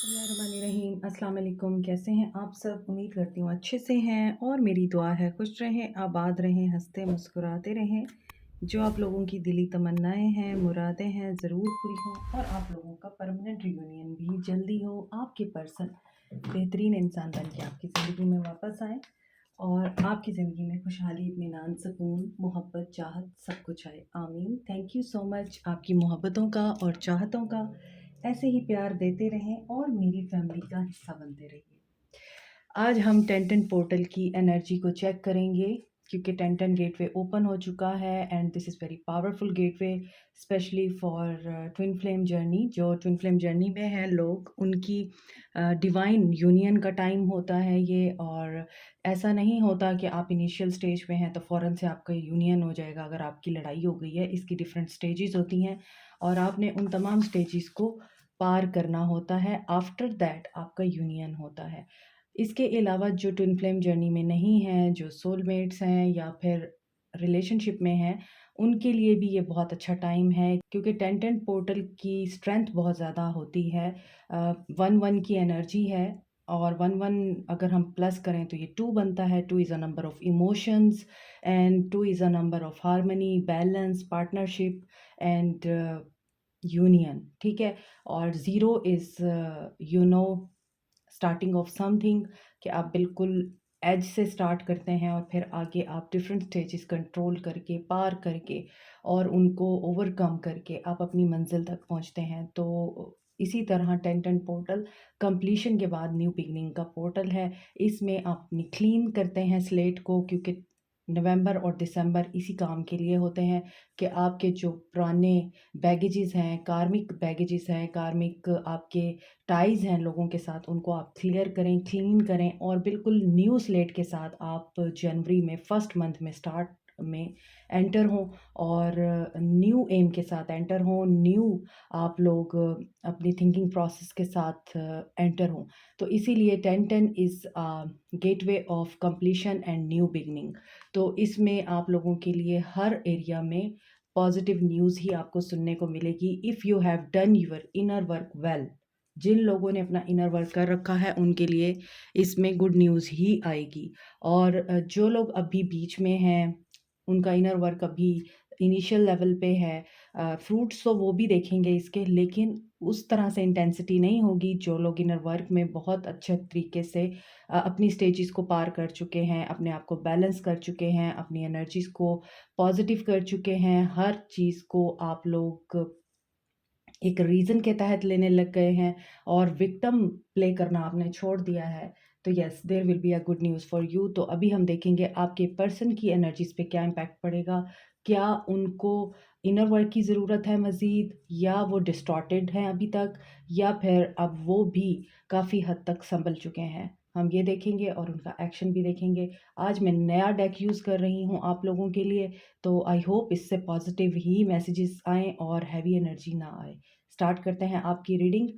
बिस्मिल्लाहिर्रहमानिर्रहीम। अस्सलाम वालेकुम। कैसे हैं आप सब? उम्मीद करती हूँ अच्छे से हैं और मेरी दुआ है खुश रहें, आबाद रहें, हंसते मुस्कुराते रहें। जो आप लोगों की दिली तमन्नाएं हैं, मुरादें हैं, ज़रूर पूरी हों और आप लोगों का परमानेंट रियूनियन भी जल्दी हो। आपके पर्सन बेहतरीन इंसान बन के आपकी ज़िंदगी में वापस आए और आपकी ज़िंदगी में खुशहाली, इत्मीनान, सुकून, मोहब्बत, चाहत सब कुछ आए। आमीन। थैंक यू सो मच आपकी मोहब्बतों का और चाहतों का। ऐसे ही प्यार देते रहें और मेरी फैमिली का हिस्सा बनते रहिए। आज हम टेंटन पोर्टल की एनर्जी को चेक करेंगे क्योंकि टेंटन गेटवे ओपन हो चुका है and this is very powerful gateway specially for twin flame journey. जो ट्विन फ्लेम जर्नी में हैं लोग, उनकी डिवाइन यूनियन का टाइम होता है ये। और ऐसा नहीं होता कि आप इनिशियल स्टेज में हैं तो फ़ौरन से आपका यूनियन हो जाएगा अगर आपकी लड़ाई हो गई है। इसकी डिफरेंट स्टेजेस होती हैं और आपने उन तमाम स्टेजेस को पार करना होता है। आफ्टर दैट आपका यूनियन होता है। इसके अलावा जो ट्विन फ्लेम जर्नी में नहीं हैं, जो सोलमेट्स हैं या फिर रिलेशनशिप में हैं, उनके लिए भी ये बहुत अच्छा टाइम है क्योंकि टेंटेंट पोर्टल की स्ट्रेंथ बहुत ज़्यादा होती है। 1-1 की एनर्जी है और 1-1 अगर हम प्लस करें तो ये 2 बनता है। 2 is a number of emotions and 2 is a number of harmony, balance, partnership and union, ठीक है? और zero is starting of something, कि आप बिल्कुल एज से स्टार्ट करते हैं और फिर आगे आप डिफरेंट स्टेजेस कंट्रोल करके, पार करके और उनको ओवरकम करके आप अपनी मंजिल तक पहुंचते हैं। तो इसी तरह टेंटन पोर्टल कंप्लीशन के बाद न्यू बिगनिंग का पोर्टल है। इसमें आप अपनी क्लीन करते हैं स्लेट को क्योंकि नवंबर और दिसंबर इसी काम के लिए होते हैं कि आपके जो पुराने बैगेजेस हैं, कार्मिक बैगेजेस हैं, कार्मिक आपके टाइज़ हैं लोगों के साथ, उनको आप क्लियर करें, क्लीन करें और बिल्कुल न्यू स्लेट के साथ आप जनवरी में फर्स्ट मंथ में स्टार्ट में एंटर हों और न्यू एम के साथ एंटर हों, न्यू आप लोग अपनी थिंकिंग प्रोसेस के साथ एंटर हों। तो इसीलिए 10-10 is gateway of completion and new beginning. तो इसमें आप लोगों के लिए हर एरिया में पॉजिटिव न्यूज़ ही आपको सुनने को मिलेगी if you have done your inner work well. जिन लोगों ने अपना इनर वर्क कर रखा है उनके लिए इसमें गुड न्यूज़ ही आएगी और जो लोग अभी बीच में हैं, उनका इनर वर्क अभी इनिशियल लेवल पे है, फ्रूट्स तो वो भी देखेंगे इसके, लेकिन उस तरह से इंटेंसिटी नहीं होगी। जो लोग इनर वर्क में बहुत अच्छे तरीके से अपनी स्टेजेस को पार कर चुके हैं, अपने आप को बैलेंस कर चुके हैं, अपनी एनर्जीज़ को पॉजिटिव कर चुके हैं, हर चीज़ को आप लोग एक रीज़न के तहत लेने लग गए हैं और विक्टिम प्ले करना आपने छोड़ दिया है, तो yes there will be a good news for you. तो अभी हम देखेंगे आपके पर्सन की एनर्जीज़ पे क्या इम्पैक्ट पड़ेगा। क्या उनको इनर वर्क की ज़रूरत है मज़ीद, या वो डिस्टॉर्टेड हैं अभी तक, या फिर अब वो भी काफ़ी हद तक संभल चुके हैं। हम ये देखेंगे और उनका एक्शन भी देखेंगे। आज मैं नया डेक यूज़ कर रही हूँ आप लोगों के लिए, तो आई होप इससे पॉजिटिव ही मैसेजेस आएँ और हैवी एनर्जी ना आए। स्टार्ट करते हैं आपकी रीडिंग।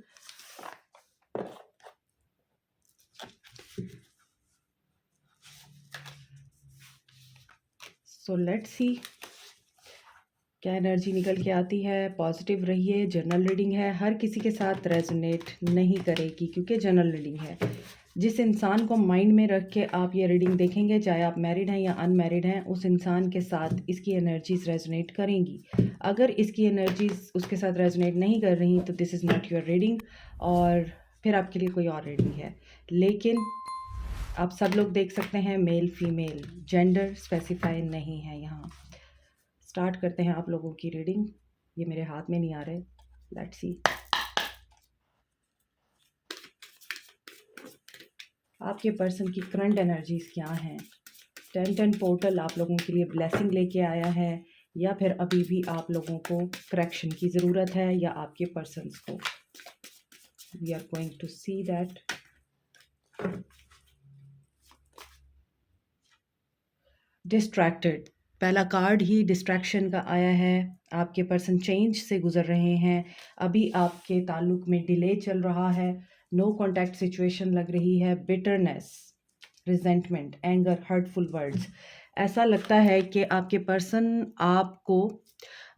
सो लेट्स सी क्या एनर्जी निकल के आती है। पॉजिटिव रहिए। जनरल रीडिंग है, हर किसी के साथ रेजोनेट नहीं करेगी क्योंकि जनरल रीडिंग है। जिस इंसान को माइंड में रख के आप ये रीडिंग देखेंगे, चाहे आप मैरिड हैं या अनमैरिड हैं, उस इंसान के साथ इसकी एनर्जीज रेजोनेट करेंगी। अगर इसकी एनर्जीज उसके साथ रेजोनेट नहीं कर रही तो this is not your reading और फिर आपके लिए कोई और रीडिंग है। लेकिन आप सब लोग देख सकते हैं, मेल फीमेल जेंडर स्पेसिफाई नहीं है यहाँ। स्टार्ट करते हैं आप लोगों की रीडिंग। ये मेरे हाथ में नहीं आ रहे, लेट्स सी। आपके पर्सन की करंट एनर्जीज क्या हैं। 10-10 पोर्टल आप लोगों के लिए ब्लेसिंग लेके आया है या फिर अभी भी आप लोगों को करेक्शन की ज़रूरत है या आपके पर्सन्स को। We are going to see that. Distracted, पहला कार्ड ही डिस्ट्रैक्शन का आया है। आपके पर्सन चेंज से गुजर रहे हैं, अभी आपके ताल्लुक में डिले चल रहा है, नो कॉन्टैक्ट सिचुएशन लग रही है, bitterness, resentment, anger, hurtful words. ऐसा लगता है कि आपके पर्सन आपको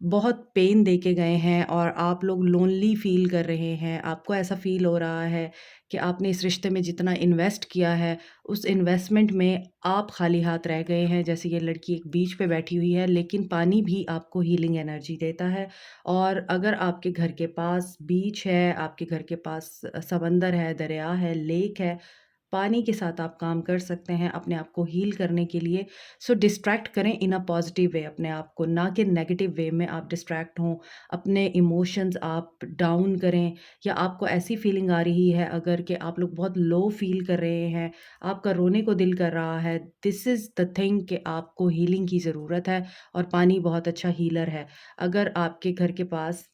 बहुत पेन दे के गए हैं और आप लोग लोनली फ़ील कर रहे हैं। आपको ऐसा फ़ील हो रहा है कि आपने इस रिश्ते में जितना इन्वेस्ट किया है, उस इन्वेस्टमेंट में आप खाली हाथ रह गए हैं। जैसे ये लड़की एक बीच पे बैठी हुई है, लेकिन पानी भी आपको हीलिंग एनर्जी देता है। और अगर आपके घर के पास बीच है, आपके घर के पास समंदर है, दरिया है, लेक है, पानी के साथ आप काम कर सकते हैं अपने आप को हील करने के लिए। सो डिस्ट्रैक्ट करें इन अ पॉजिटिव वे अपने आप को, ना कि नेगेटिव वे में आप डिस्ट्रैक्ट हों। अपने इमोशंस आप डाउन करें, या आपको ऐसी फीलिंग आ रही है अगर कि आप लोग बहुत लो फील कर रहे हैं, आपका रोने को दिल कर रहा है, दिस इज़ द थिंग कि आपको हीलिंग की ज़रूरत है। और पानी बहुत अच्छा हीलर है। अगर आपके घर के पास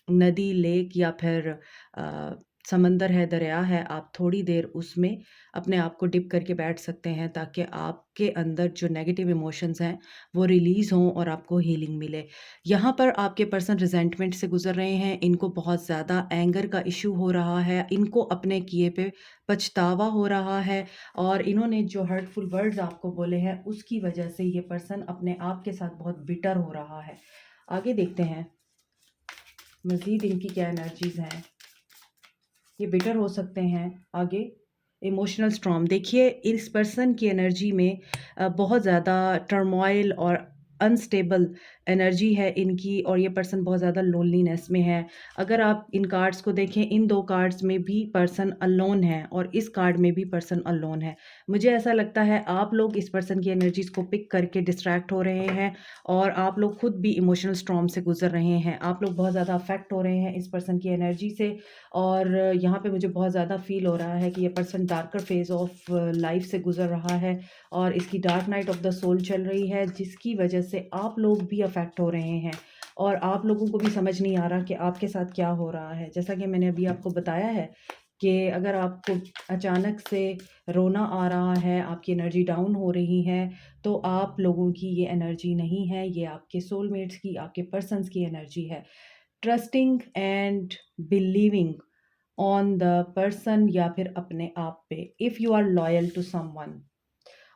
नदी, लेक या फिर अ, समंदर है, दरिया है, आप थोड़ी देर उसमें अपने आप को डिप करके बैठ सकते हैं, ताकि आपके अंदर जो नेगेटिव इमोशंस हैं, वो रिलीज़ हों और आपको हीलिंग मिले। यहाँ पर आपके पर्सन रिज़ेंटमेंट से गुज़र रहे हैं, इनको बहुत ज़्यादा एंगर का इश्यू हो रहा है, इनको अपने किए पे पछतावा हो रहा है, और इन्होंने जो हर्टफुल वर्ड्स आपको बोले हैं, उसकी वजह से ये पर्सन अपने आप के साथ बहुत बिटर हो रहा है। आगे देखते हैं, मज़ीद इनकी क्या एनर्जीज़ हैं। ये बिटर हो सकते हैं। आगे इमोशनल स्टॉर्म देखिए, इस पर्सन की एनर्जी में बहुत ज़्यादा टर्मोइल और अनस्टेबल एनर्जी है इनकी, और ये पर्सन बहुत ज़्यादा लोनलीनेस में है। अगर आप इन कार्ड्स को देखें, इन 2 कार्ड्स में भी पर्सन अलोन है और इस कार्ड में भी पर्सन अलोन है। मुझे ऐसा लगता है आप लोग इस पर्सन की एनर्जीज़ को पिक करके डिस्ट्रैक्ट हो रहे हैं, और आप लोग खुद भी इमोशनल स्टॉर्म से गुज़र रहे हैं। आप लोग बहुत ज़्यादा अफ़ेक्ट हो रहे हैं इस पर्सन की एनर्जी से, और यहाँ पे मुझे बहुत ज़्यादा फ़ील हो रहा है कि ये person darker phase of life से गुज़र रहा है, और इसकी dark night of the soul चल रही है, जिसकी वजह से आप लोग भी अफ़ेक्ट हो रहे हैं, और आप लोगों को भी समझ नहीं आ रहा कि आपके साथ क्या हो रहा है। जैसा कि मैंने अभी आपको बताया है कि अगर आपको अचानक से रोना आ रहा है, आपकी एनर्जी डाउन हो रही है, तो आप लोगों की ये एनर्जी नहीं है, ये आपके सोलमेट्स की, आपके पर्सन्स की एनर्जी है। Trusting and believing on the person, या फिर अपने आप पे, if you are loyal to someone,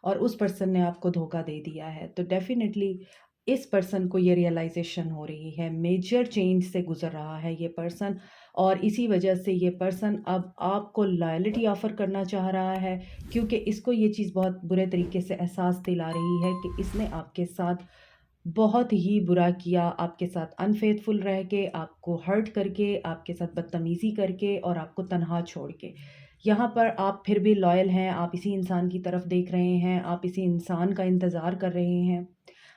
और उस पर्सन ने आपको धोखा दे दिया है, तो डेफ़िनेटली इस पर्सन को ये रियलाइज़ेशन हो रही है, मेजर चेंज से गुज़र रहा है ये पर्सन, और इसी वजह से ये पर्सन अब आपको लॉयल्टी ऑफ़र करना चाह रहा है, क्योंकि इसको ये चीज़ बहुत बुरे तरीके से एहसास दिला रही है कि इसने आपके साथ बहुत ही बुरा किया, आपके साथ अनफ़ेथफुल रह के, आपको हर्ट करके, आपके साथ बदतमीज़ी करके, और आपको तन्हा छोड़ के। यहाँ पर आप फिर भी लॉयल हैं, आप इसी इंसान की तरफ देख रहे हैं, आप इसी इंसान का इंतज़ार कर रहे हैं,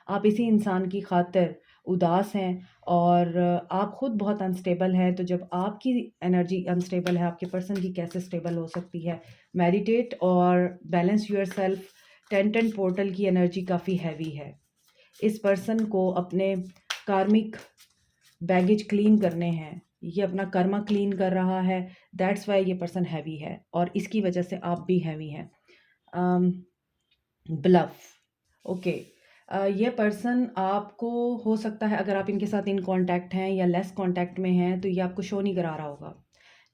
आप इसी इंसान की खातिर उदास हैं, और आप खुद बहुत अनस्टेबल हैं। तो जब आपकी एनर्जी अनस्टेबल है, आपके पर्सन की कैसे स्टेबल हो सकती है? मेडिटेट और बैलेंस योरसेल्फ। 10-10 पोर्टल की एनर्जी काफ़ी हैवी है। इस पर्सन को अपने कार्मिक बैगेज क्लीन करने हैं, ये अपना कर्मा क्लीन कर रहा है, दैट्स वाई ये पर्सन हैवी है, और इसकी वजह से आप भी हैवी हैं। Bulb, okay. ये पर्सन आपको, हो सकता है अगर आप इनके साथ इन कांटेक्ट हैं या लेस कांटेक्ट में हैं, तो ये आपको शो नहीं करा रहा होगा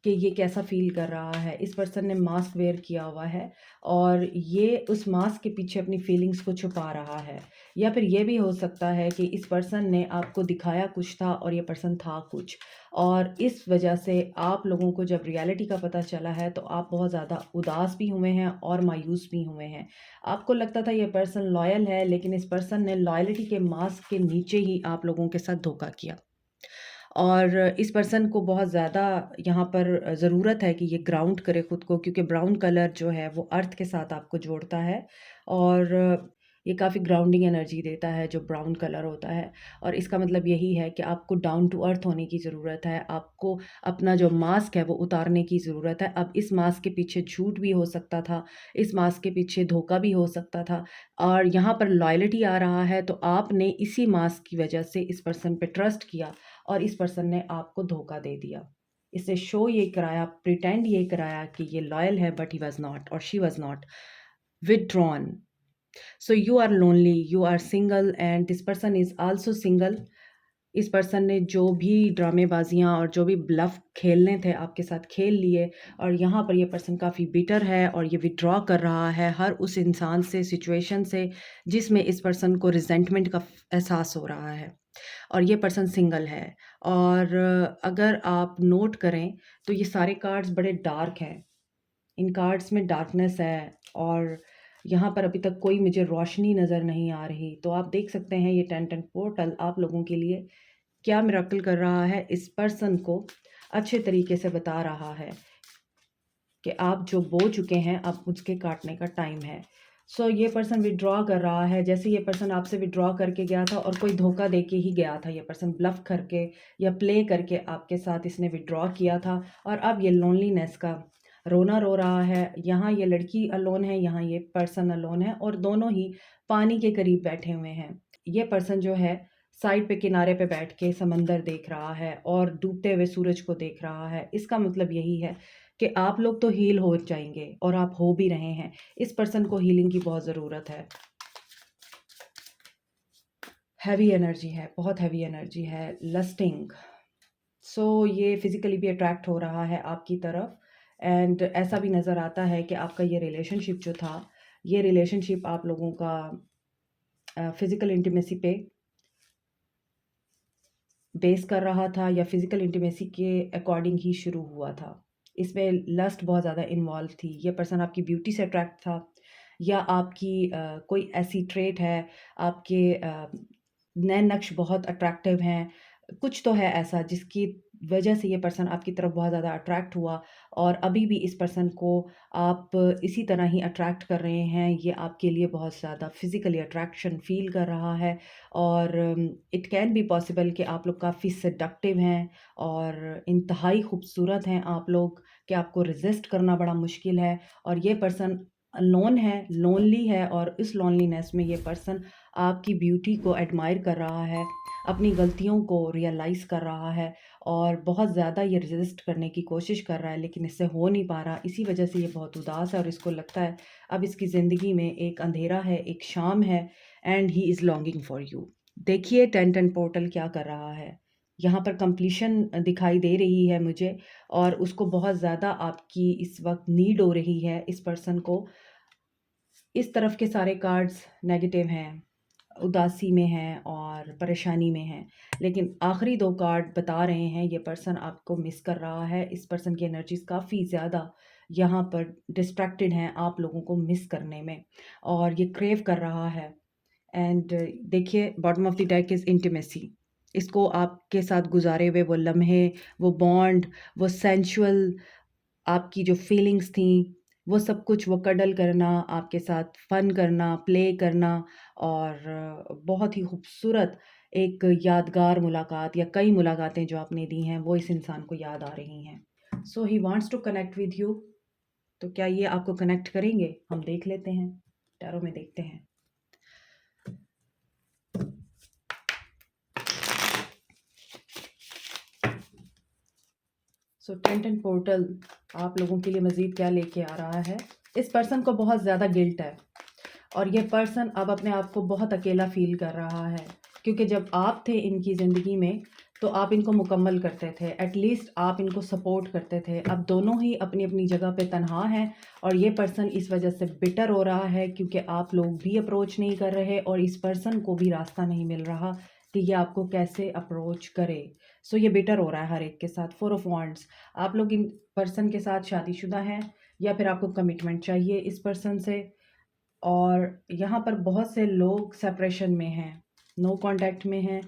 कि ये कैसा फ़ील कर रहा है। इस पर्सन ने मास्क वेयर किया हुआ है, और ये उस मास्क के पीछे अपनी फीलिंग्स को छुपा रहा है, या फिर ये भी हो सकता है कि इस पर्सन ने आपको दिखाया कुछ था और ये पर्सन था कुछ, और इस वजह से आप लोगों को जब रियलिटी का पता चला है, तो आप बहुत ज़्यादा उदास भी हुए हैं और मायूस भी हुए हैं। आपको लगता था ये पर्सन लॉयल है, लेकिन इस पर्सन ने लॉयल्टी के मास्क के नीचे ही आप लोगों के साथ धोखा किया। और इस पर्सन को बहुत ज़्यादा यहाँ पर ज़रूरत है कि ये ग्राउंड करे खुद को, क्योंकि ब्राउन कलर जो है वो अर्थ के साथ आपको जोड़ता है, और ये काफ़ी ग्राउंडिंग एनर्जी देता है जो ब्राउन कलर होता है, और इसका मतलब यही है कि आपको डाउन टू अर्थ होने की ज़रूरत है, आपको अपना जो मास्क है वो उतारने की ज़रूरत है। अब इस मास्क के पीछे झूठ भी हो सकता था, इस मास्क के पीछे धोखा भी हो सकता था, और यहाँ पर लॉयल्टी आ रहा है, तो आपने इसी मास्क की वजह से इस पर्सन पे ट्रस्ट किया, और इस पर्सन ने आपको धोखा दे दिया। इससे शो ये कराया, प्रिटेंड ये कराया कि ये लॉयल है, बट ही वाज़ नॉट, और she was not. Withdrawn. So you are lonely, you are single, and this person is also single. इस पर्सन ने जो भी ड्रामेबाज़ियाँ और जो भी ब्लफ खेलने थे आपके साथ खेल लिए, और यहाँ पर ये पर्सन काफ़ी बिटर है, और ये विथड्रॉ कर रहा है हर उस इंसान से, सिचुएशन से, जिसमें इस पर्सन को रिज़ेंटमेंट का एहसास हो रहा है। और ये पर्सन सिंगल है। और अगर आप नोट करें तो ये सारे कार्ड्स बड़े डार्क हैं। इन कार्ड्स में डार्कनेस है और यहाँ पर अभी तक कोई मुझे रोशनी नज़र नहीं आ रही। तो आप देख सकते हैं ये 10-10 पोर्टल आप लोगों के लिए क्या मिरेकल कर रहा है, इस पर्सन को अच्छे तरीके से बता रहा है कि आप जो बो चुके हैं अब उसके काटने का टाइम है। सो ये पर्सन विथड्रॉ कर रहा है। जैसे ये पर्सन आपसे विथड्रॉ करके गया था और कोई धोखा दे के ही गया था, ये पर्सन ब्लफ करके या प्ले करके आपके साथ इसने विथड्रॉ किया था और अब ये लोनलीनेस का रोना रो रहा है। यहाँ ये लड़की अलोन है, यहाँ ये पर्सन अलोन है और दोनों ही पानी के करीब बैठे हुए हैं। ये पर्सन जो है साइड पे किनारे पे बैठ के समंदर देख रहा है और डूबते हुए सूरज को देख रहा है। इसका मतलब यही है कि आप लोग तो हील हो जाएँगे और आप हो भी रहे हैं। इस पर्सन को हीलिंग की बहुत ज़रूरत है। हेवी एनर्जी है, बहुत हेवी एनर्जी है, लस्टिंग। सो ये फिज़िकली भी अट्रैक्ट हो रहा है आपकी तरफ एंड ऐसा भी नज़र आता है कि आपका ये रिलेशनशिप जो था, ये रिलेशनशिप आप लोगों का फ़िज़िकल इंटिमेसी पे बेस कर रहा था या फिज़िकल इंटिमेसी के अकॉर्डिंग ही शुरू हुआ था। इसमें लस्ट बहुत ज़्यादा इन्वॉल्व थी। ये पर्सन आपकी ब्यूटी से अट्रैक्ट था या आपकी कोई ऐसी ट्रेट है, आपके नैन नक्श बहुत अट्रैक्टिव हैं। कुछ तो है ऐसा जिसकी वजह से ये पर्सन आपकी तरफ बहुत ज़्यादा अट्रैक्ट हुआ और अभी भी इस पर्सन को आप इसी तरह ही अट्रैक्ट कर रहे हैं। ये आपके लिए बहुत ज़्यादा फिज़िकली अट्रैक्शन फ़ील कर रहा है और इट कैन बी पॉसिबल कि आप लोग काफ़ी सेडक्टिव हैं और इंतहाई खूबसूरत हैं आप लोग कि आपको रेज़िस्ट करना बड़ा मुश्किल है। और ये पर्सन लोन है, लोनली है और इस लोनलीनेस में ये पर्सन आपकी ब्यूटी को एडमायर कर रहा है, अपनी गलतियों को रियलाइज़ कर रहा है और बहुत ज़्यादा ये रेज़िस्ट करने की कोशिश कर रहा है लेकिन इससे हो नहीं पा रहा। इसी वजह से ये बहुत उदास है और इसको लगता है अब इसकी ज़िंदगी में एक अंधेरा है, एक शाम है and he is longing for you. देखिए 10-10 पोर्टल क्या कर रहा है। यहाँ पर कंप्लीशन दिखाई दे रही है मुझे और उसको बहुत ज़्यादा आपकी इस वक़्त नीड हो रही है इस पर्सन को। इस तरफ के सारे कार्ड्स नेगेटिव हैं, उदासी में हैं और परेशानी में हैं। लेकिन आखिरी 2 कार्ड बता रहे हैं ये पर्सन आपको मिस कर रहा है। इस पर्सन की एनर्जीज़ काफ़ी ज़्यादा यहाँ पर डिस्ट्रैक्टेड हैं आप लोगों को मिस करने में और ये क्रेव कर रहा है। एंड देखिए bottom of the deck is intimacy. इसको आपके साथ गुज़ारे हुए वो लम्हे, वो बॉन्ड, वो सेंसुअल आपकी जो फीलिंग्स थी, वो सब कुछ वो कडल करना, आपके साथ फ़न करना, प्ले करना और बहुत ही खूबसूरत एक यादगार मुलाकात या कई मुलाकातें जो आपने दी हैं, वो इस इंसान को याद आ रही हैं। So he wants to connect with you. तो क्या ये आपको कनेक्ट करेंगे? हम देख लेते हैं, टैरो में देखते हैं। सो 10-10 पोर्टल आप लोगों के लिए मज़ीद क्या लेके आ रहा है? इस पर्सन को बहुत ज़्यादा गिल्ट है और ये पर्सन अब अपने आप को बहुत अकेला फ़ील कर रहा है क्योंकि जब आप थे इनकी ज़िंदगी में तो आप इनको मुकम्मल करते थे, एटलीस्ट आप इनको सपोर्ट करते थे। अब दोनों ही अपनी-अपनी जगह पे तन्हा हैं और ये पर्सन इस वजह से बिटर हो रहा है क्योंकि आप लोग भी अप्रोच नहीं कर रहे और इस पर्सन को भी रास्ता नहीं मिल रहा कि ये आपको कैसे अप्रोच करे। सो ये बिटर हो रहा है हर एक के साथ। 4 ऑफ वांड्स, आप लोग इन पर्सन के साथ शादीशुदा हैं या फिर आपको कमिटमेंट चाहिए इस पर्सन से और यहाँ पर बहुत से लोग सेपरेशन में हैं, नो कॉन्टैक्ट में हैं।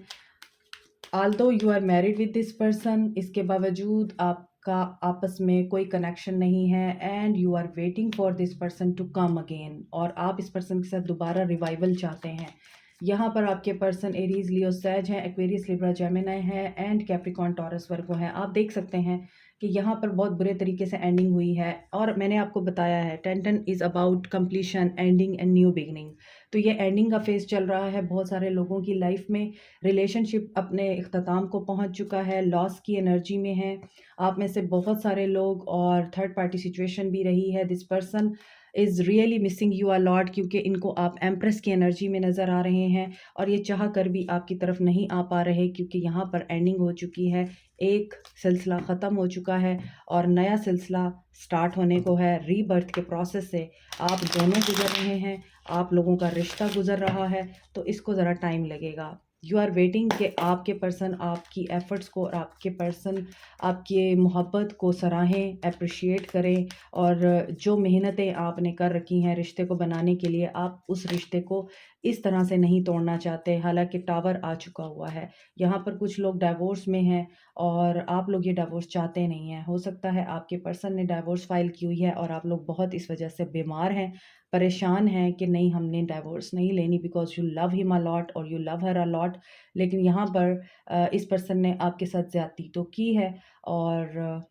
Although you are married with this person, इसके बावजूद आपका आपस में कोई कनेक्शन नहीं है and you are waiting for this person to come again और आप इस पर्सन के साथ दोबारा रिवाइवल चाहते हैं। यहाँ पर आपके पर्सन एरीज, लियो, सैज हैं, एक्वेरियस, लिब्रा, जेमिनी है एंड कैप्रिकॉर्न, टॉरस, वर्गो हैं। आप देख सकते हैं कि यहाँ पर बहुत बुरे तरीके से एंडिंग हुई है और मैंने आपको बताया है 10-10 is about completion, ending and new beginning. तो ये एंडिंग का फेज़ चल रहा है बहुत सारे लोगों की लाइफ में। रिलेशनशिप अपने इख्तिताम को पहुँच चुका है, लॉस की एनर्जी में है आप में से बहुत सारे लोग और थर्ड पार्टी सिचुएशन भी रही है। This person is really missing you a lot क्योंकि इनको आप एम्प्रेस की एनर्जी में नज़र आ रहे हैं और ये चाह कर भी आपकी तरफ नहीं आ पा रहे क्योंकि यहाँ पर एंडिंग हो चुकी है। एक सिलसिला ख़त्म हो चुका है और नया सिलसिला स्टार्ट होने को है। रीबर्थ के प्रोसेस से आप दोनों गुज़र रहे हैं, आप लोगों का रिश्ता गुज़र रहा है, तो इसको ज़रा टाइम लगेगा। यू आर वेटिंग कि आपके पर्सन आपकी एफ़र्ट्स को और आपके पर्सन आपकी मोहब्बत को सराहें, एप्रिशिएट करें, और जो मेहनतें आपने कर रखी हैं रिश्ते को बनाने के लिए, आप उस रिश्ते को इस तरह से नहीं तोड़ना चाहते। हालाँकि टावर आ चुका हुआ है। यहाँ पर कुछ लोग डिवोर्स में हैं और आप लोग ये डिवोर्स चाहते नहीं हैं। हो सकता है आपके पर्सन ने डिवोर्स फाइल की हुई है और आप लोग बहुत इस वजह से बीमार हैं, परेशान हैं कि नहीं, हमने डिवोर्स नहीं लेनी because you love him a lot और you love her a lot. लेकिन यहाँ पर इस पर्सन ने आपके साथ ज़्यादती तो की है, और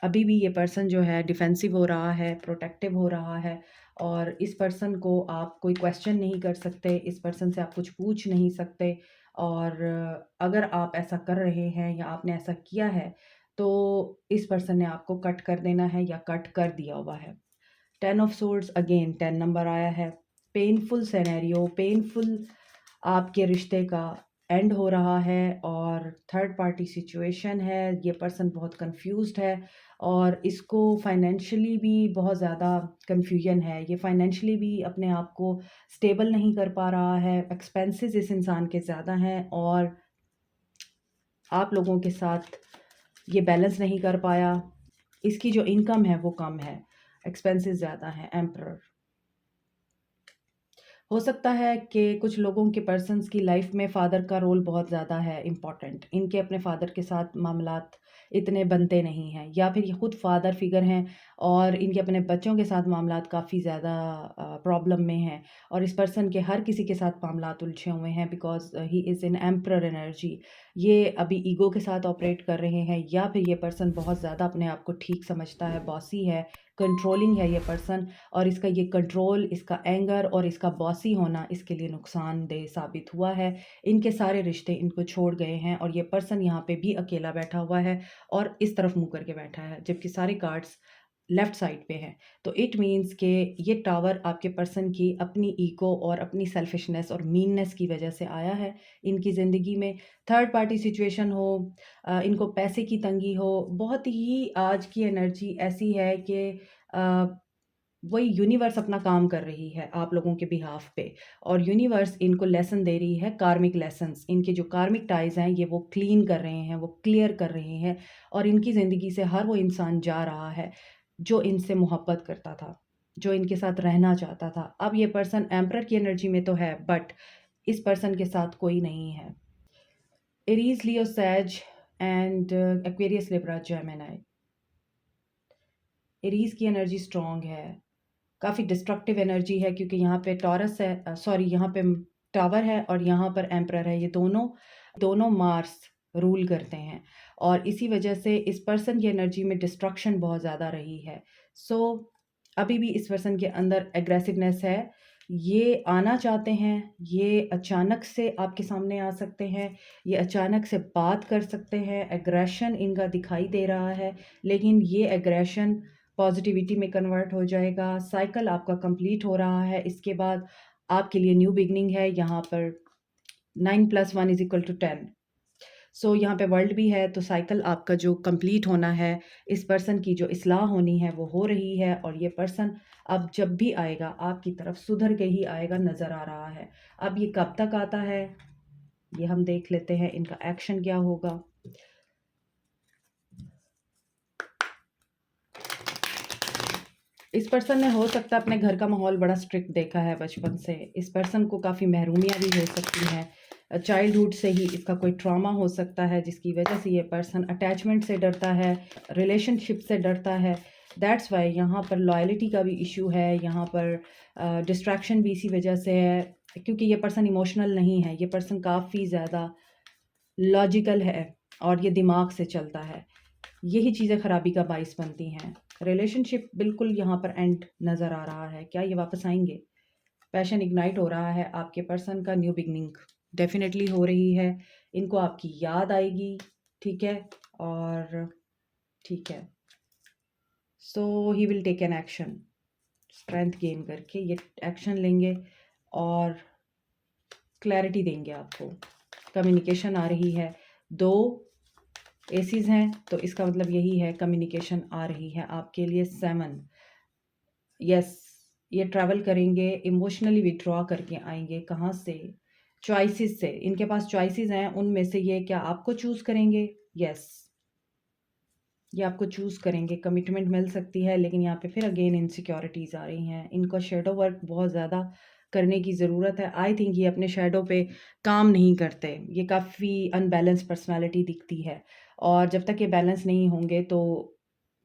अभी भी ये पर्सन जो है डिफेंसिव हो रहा है, प्रोटेक्टिव हो रहा है, और इस पर्सन को आप कोई क्वेश्चन नहीं कर सकते, इस पर्सन से आप कुछ पूछ नहीं सकते। और अगर आप ऐसा कर रहे हैं या आपने ऐसा किया है, तो इस पर्सन ने आपको कट कर देना है या कट कर दिया हुआ है। 10 ऑफ सोर्ड्स, अगेन 10 नंबर आया है। पेनफुल सिनेरियो, पेनफुल आपके रिश्ते का एंड हो रहा है, और थर्ड पार्टी सिचुएशन है। ये पर्सन बहुत कंफ्यूज्ड है और इसको फाइनेंशियली भी बहुत ज़्यादा कंफ्यूजन है। ये फाइनेंशियली भी अपने आप को स्टेबल नहीं कर पा रहा है। एक्सपेंसेस इस इंसान के ज़्यादा हैं और आप लोगों के साथ ये बैलेंस नहीं कर पाया। इसकी जो इनकम है वो कम है, एक्सपेंसेस ज़्यादा हैं। एम्परर, हो सकता है कि कुछ लोगों के पर्सन्स की लाइफ में फ़ादर का रोल बहुत ज़्यादा है इम्पॉर्टेंट। इनके अपने फ़ादर के साथ मामलात इतने बनते नहीं हैं, या फिर ये खुद फ़ादर फिगर हैं और इनके अपने बच्चों के साथ मामलात काफ़ी ज़्यादा प्रॉब्लम में हैं, और इस पर्सन के हर किसी के साथ मामलात उलझे हुए हैं because he is in emperor energy. ये अभी ईगो के साथ ऑपरेट कर रहे हैं, या फिर ये पर्सन बहुत ज़्यादा अपने आप को ठीक समझता है, बॉसी है, कंट्रोलिंग है ये पर्सन, और इसका ये कंट्रोल, इसका एंगर और इसका बॉसी होना इसके लिए नुकसानदेह साबित हुआ है। इनके सारे रिश्ते इनको छोड़ गए हैं और ये पर्सन यहाँ पे भी अकेला बैठा हुआ है और इस तरफ मुँह करके बैठा है, जबकि सारे कार्ड्स लेफ्ट साइड पे हैं। तो इट मीन्स कि ये टावर आपके पर्सन की अपनी ईगो और अपनी सेल्फिशनेस और मीननेस की वजह से आया है इनकी ज़िंदगी में। थर्ड पार्टी सिचुएशन हो, इनको पैसे की तंगी हो, बहुत ही आज की एनर्जी ऐसी है कि अ, वही यूनिवर्स अपना काम कर रही है आप लोगों के बिहाफ पे, और यूनिवर्स इनको लेसन दे रही है, कार्मिक लेसन्स। इनके जो कार्मिक टाइज हैं ये वो क्लीन कर रहे हैं, वो क्लियर कर रहे हैं, और इनकी ज़िंदगी से हर वो इंसान जा रहा है जो इनसे मोहब्बत करता था, जो इनके साथ रहना चाहता था। अब ये पर्सन एम्परर की एनर्जी में तो है, बट इस पर्सन के साथ कोई नहीं है। Aries, Leo, Sag and Aquarius, Libra, Gemini. Aries की एनर्जी स्ट्रॉन्ग है, काफ़ी डिस्ट्रक्टिव एनर्जी है, क्योंकि यहाँ पे टॉरस है, सॉरी यहाँ पे टावर है और यहाँ पर एम्परर है। ये दोनों दोनों मार्स रूल करते हैं, और इसी वजह से इस पर्सन की एनर्जी में डिस्ट्रक्शन बहुत ज़्यादा रही है। सो अभी भी इस पर्सन के अंदर एग्रेसिवनेस है। ये आना चाहते हैं, ये अचानक से आपके सामने आ सकते हैं, ये अचानक से बात कर सकते हैं, एग्रेशन इनका दिखाई दे रहा है, लेकिन ये एग्रेशन पॉजिटिविटी में कन्वर्ट हो जाएगा। साइकिल आपका कंप्लीट हो रहा है, इसके बाद आपके लिए न्यू बिगनिंग है। यहाँ पर 9 + 1 = 10। सो यहाँ पे वर्ल्ड भी है, तो साइकिल आपका जो कंप्लीट होना है, इस पर्सन की जो इस्लाह होनी है वो हो रही है, और ये पर्सन अब जब भी आएगा आपकी तरफ सुधर के ही आएगा, नज़र आ रहा है। अब ये कब तक आता है ये हम देख लेते हैं, इनका एक्शन क्या होगा। इस पर्सन ने हो सकता है अपने घर का माहौल बड़ा स्ट्रिक्ट देखा है बचपन से। इस पर्सन को काफ़ी महरूमियाँ भी हो सकती हैं। चाइल्डहुड से ही इसका कोई ट्रॉमा हो सकता है जिसकी वजह से ये पर्सन अटैचमेंट से डरता है, रिलेशनशिप से डरता है। दैट्स वाई यहाँ पर लॉयल्टी का भी इशू है, यहाँ पर डिस्ट्रैक्शन भी इसी वजह से है, क्योंकि ये पर्सन इमोशनल नहीं है। ये पर्सन काफ़ी ज़्यादा लॉजिकल है और ये दिमाग से चलता है। यही चीज़ें ख़राबी का बाइस बनती हैं। रिलेशनशिप बिल्कुल यहाँ पर एंड नज़र आ रहा है। क्या ये वापस आएँगे? पैशन इग्नाइट हो रहा है, आपके पर्सन का न्यू बिगनिंग डेफ़िनेटली हो रही है। इनको आपकी याद आएगी, ठीक है? और ठीक है। So he will take an action. Strength gain करके ये एक्शन लेंगे और क्लैरिटी देंगे आपको। कम्युनिकेशन आ रही है। 2 एसीज़ हैं, तो इसका मतलब यही है कम्युनिकेशन आ रही है आपके लिए। 7, यस, ये ट्रैवल करेंगे, इमोशनली विथड्रॉ करके आएँगे। कहाँ से? चॉइसेस से, इनके पास चॉइसेस हैं, उनमें से ये क्या आपको चूज़ करेंगे? यस, ये आपको चूज़ करेंगे, कमिटमेंट मिल सकती है, लेकिन यहाँ पे फिर अगेन इनसिक्योरिटीज़ आ रही हैं। इनको शैडो वर्क बहुत ज़्यादा करने की ज़रूरत है। आई थिंक ये अपने शैडो पे काम नहीं करते। ये काफ़ी अनबैलेंस्ड पर्सनैलिटी दिखती है, और जब तक ये बैलेंस नहीं होंगे तो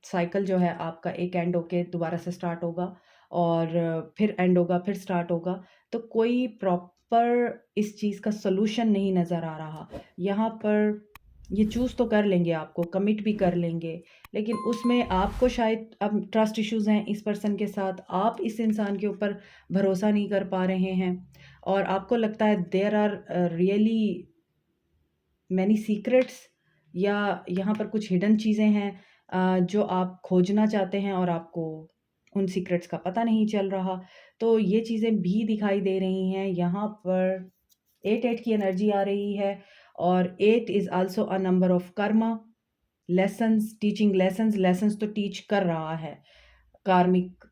साइकिल जो है आपका एक एंड होके दोबारा से स्टार्ट होगा, और फिर एंड होगा, फिर स्टार्ट होगा। तो कोई प्रॉपर इस चीज़ का सॉल्यूशन नहीं नज़र आ रहा। यहाँ पर ये चूज़ तो कर लेंगे आपको, कमिट भी कर लेंगे, लेकिन उसमें आपको शायद अब ट्रस्ट इश्यूज़ हैं इस पर्सन के साथ, आप इस इंसान के ऊपर भरोसा नहीं कर पा रहे हैं, और आपको लगता है there are really many secrets, या यहाँ पर कुछ हिडन चीज़ें हैं जो आप खोजना चाहते हैं और आपको उन सीक्रेट्स का पता नहीं चल रहा। तो ये चीज़ें भी दिखाई दे रही हैं। यहाँ पर 8 की एनर्जी आ रही है, और 8 is also a number of Karma, lessons, teaching lessons, lessons तो टीच कर रहा है कार्मिक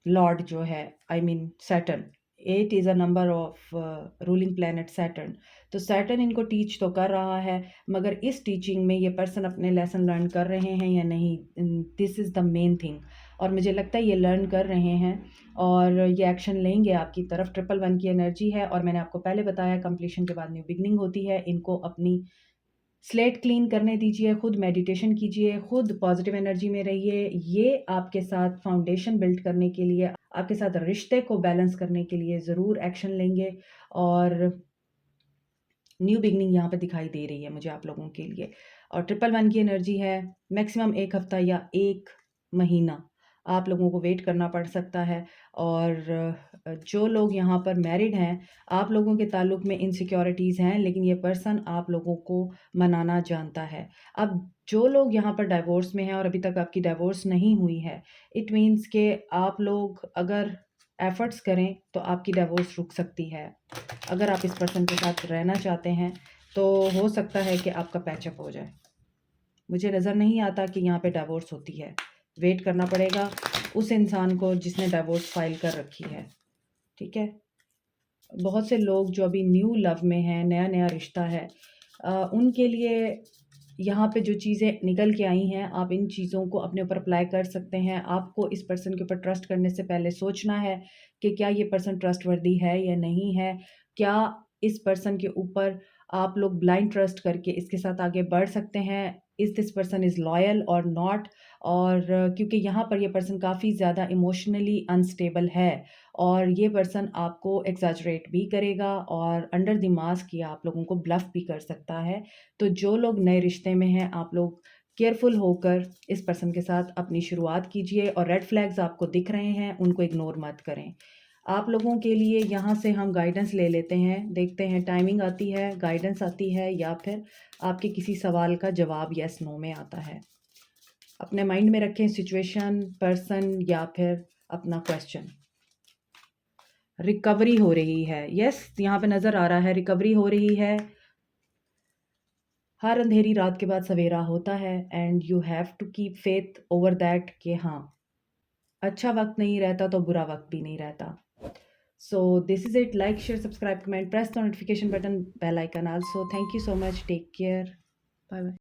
लॉर्ड जो है, I mean Saturn. 8 is a number of ruling planet Saturn. तो सैटर्न इनको टीच तो कर रहा है, मगर इस टीचिंग में ये पर्सन अपने लेसन लर्न कर रहे हैं या नहीं, this is the main thing. और मुझे लगता है ये लर्न कर रहे हैं, और ये एक्शन लेंगे आपकी तरफ। 111 की एनर्जी है, और मैंने आपको पहले बताया कंप्लीशन के बाद न्यू बिगनिंग होती है। इनको अपनी स्लेट क्लीन करने दीजिए, खुद मेडिटेशन कीजिए, खुद पॉजिटिव एनर्जी में रहिए। ये आपके साथ फाउंडेशन बिल्ड करने के लिए, आपके साथ रिश्ते को बैलेंस करने के लिए ज़रूर एक्शन लेंगे, और न्यू बिगनिंग यहाँ पे दिखाई दे रही है मुझे आप लोगों के लिए। और 111 की एनर्जी है, मैक्सिमम 1 हफ्ता या 1 महीना आप लोगों को वेट करना पड़ सकता है। और जो लोग यहाँ पर मैरिड हैं, आप लोगों के ताल्लुक में इनसिक्योरिटीज़ हैं, लेकिन ये पर्सन आप लोगों को मनाना जानता है। अब जो लोग यहाँ पर डाइवोर्स में हैं और अभी तक आपकी डाइवोर्स नहीं हुई है, इट मीन्स कि आप लोग अगर एफर्ट्स करें तो आपकी डाइवोर्स रुक सकती है। अगर आप इस पर्सन के साथ रहना चाहते हैं तो हो सकता है कि आपका पैचअप हो जाए। मुझे नज़र नहीं आता कि यहाँ पे डाइवोर्स होती है। वेट करना पड़ेगा उस इंसान को जिसने डाइवोर्स फाइल कर रखी है, ठीक है? बहुत से लोग जो अभी न्यू लव में हैं, नया-नया रिश्ता है, उनके लिए यहाँ पे जो चीज़ें निकल के आई हैं, आप इन चीज़ों को अपने ऊपर अप्लाई कर सकते हैं। आपको इस पर्सन के ऊपर ट्रस्ट करने से पहले सोचना है कि क्या ये पर्सन ट्रस्टवर्दी है या नहीं है? क्या इस पर्सन के ऊपर आप लोग ब्लाइंड ट्रस्ट करके इसके साथ आगे बढ़ सकते हैं? Is this person is loyal और नॉट? और क्योंकि यहाँ पर ये पर्सन काफ़ी ज़्यादा इमोशनली अनस्टेबल है, और ये पर्सन आपको एक्ज़ैजरेट भी करेगा, और अंडर द मास्क ये आप लोगों को ब्लफ़ भी कर सकता है। तो जो लोग नए रिश्ते में हैं, आप लोग केयरफुल होकर इस पर्सन के साथ अपनी शुरुआत कीजिए, और रेड फ्लैग्स आपको दिख रहे हैं, उनको इग्नोर मत करें। आप लोगों के लिए यहाँ से हम गाइडेंस ले लेते हैं, देखते हैं टाइमिंग आती है, गाइडेंस आती है, या फिर आपके किसी सवाल का जवाब येस नो में आता है। अपने माइंड में रखें सिचुएशन, पर्सन, या फिर अपना क्वेश्चन। रिकवरी हो रही है, यस, यहाँ पे नज़र आ रहा है रिकवरी हो रही है। हर अंधेरी रात के बाद सवेरा होता है, and you have to keep faith over that कि हाँ, अच्छा वक्त नहीं रहता तो बुरा वक्त भी नहीं रहता। So this is it. Like, share, subscribe, comment, press the notification button, bell icon also. Thank you so much, take care, bye bye.